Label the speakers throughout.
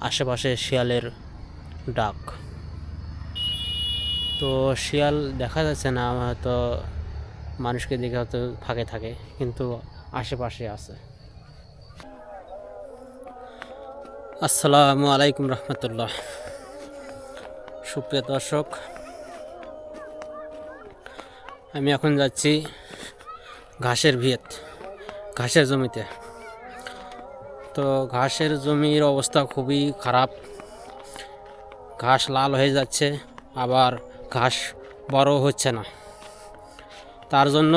Speaker 1: আশেপাশে শিয়ালের ডাক। তো শিয়াল দেখা যাচ্ছে না, হয়তো মানুষকে দেখে হয়তো ফাঁকে থাকে, কিন্তু আশেপাশে আছে। আসসালামু আলাইকুম রহমতুল্লাহ। সুপ্রিয় দর্শক, আমি এখন যাচ্ছি ঘাসের জমিতে। তো ঘাসের জমির অবস্থা খুবই খারাপ, ঘাস লাল হয়ে যাচ্ছে, আবার ঘাস বড় হচ্ছে না। তার জন্য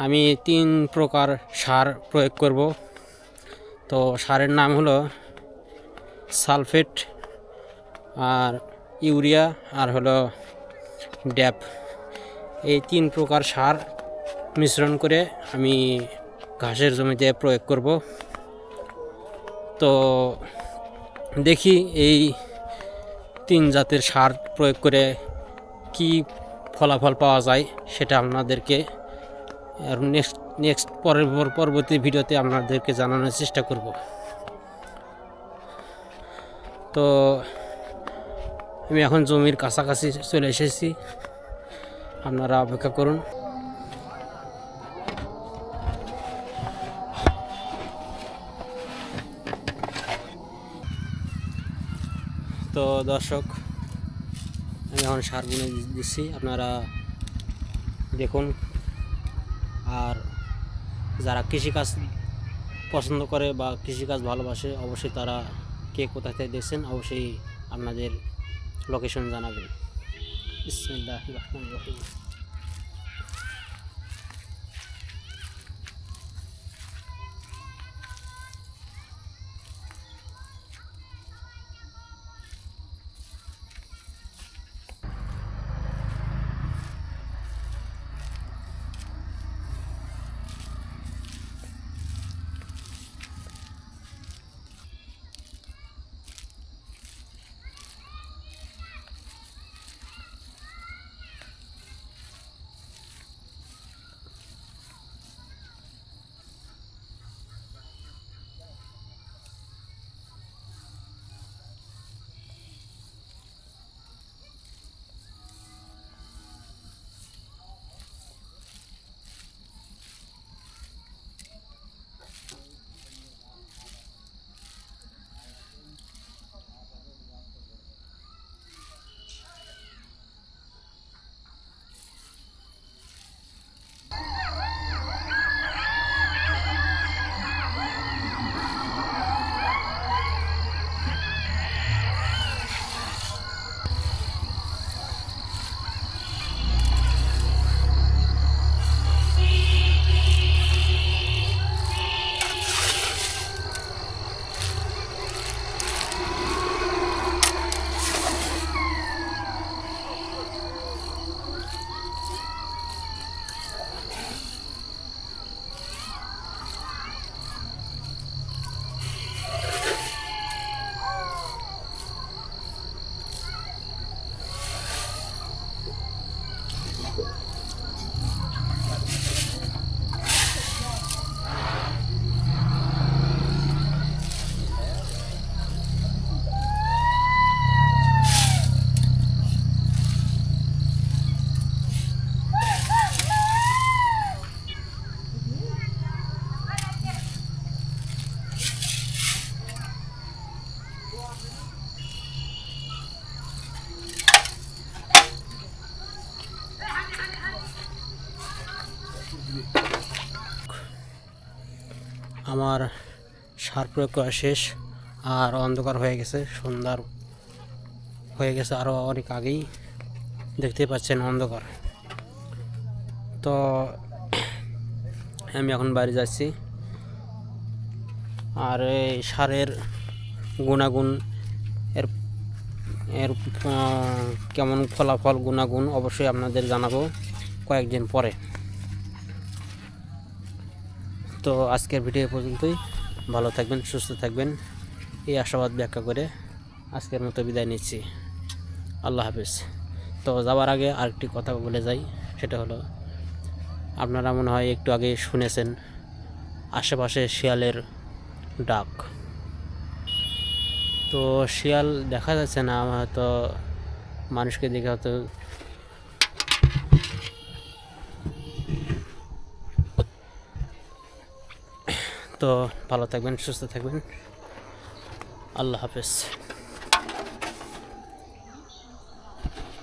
Speaker 1: আমি 3 প্রকার সার প্রয়োগ করব। তো সারের নাম হলো সালফেট, আর ইউরিয়া, আর হলো ড্যাপ। এই 3 প্রকার সার মিশ্রণ করে আমি ঘাসের জমিতে প্রয়োগ করব। তো দেখি এই 3 জাতের সার প্রয়োগ করে কি ফলাফল পাওয়া যায়, সেটা আপনাদেরকে নেক্সট পরবর্তী ভিডিওতে আপনাদেরকে জানানোর চেষ্টা করব। তো আমি এখন জমির কাছাকাছি চলে এসেছি, আপনারা অপেক্ষা করুন। তো দর্শক, আমি এখন সার বুনে দিচ্ছি, আপনারা দেখুন। আর যারা কৃষিকাজ পছন্দ করে বা কৃষিকাজ ভালোবাসে, অবশ্যই তারা কে কোথা থেকে দেখছেন অবশ্যই আপনাদের লোকেশন জানাবেন। বিসমিল্লাহির রহমানির রহিম। আমার সার প্রয়োগ করা শেষ, আর অন্ধকার হয়ে গেছে, সন্ধ্যার হয়ে গেছে আরও অনেক আগেই, দেখতে পাচ্ছেন অন্ধকার। তো আমি এখন বাড়ি যাচ্ছি। আর এই সারের গুণাগুণ, এর এর কেমন ফলাফল, গুণাগুণ অবশ্যই আপনাদের জানাবো কয়েকদিন পরে। তো আজকের ভিডিও পর্যন্তই। ভালো থাকবেন, সুস্থ থাকবেন, এই আশাবাদ ব্যাখ্যা করে আজকের মতো বিদায় নিচ্ছি। আল্লাহ হাফেজ। তো যাওয়ার আগে আরেকটি কথা বলে যাই, সেটা হলো, আপনারা মনে হয় একটু আগে শুনেছেন আশেপাশে শিয়ালের ডাক। তো শিয়াল দেখা যাচ্ছে না, আমার হয়তো মানুষকে দেখে হয়তো তো ভালো থাকবেন, সুস্থ থাকবেন, আল্লাহ হাফেজ।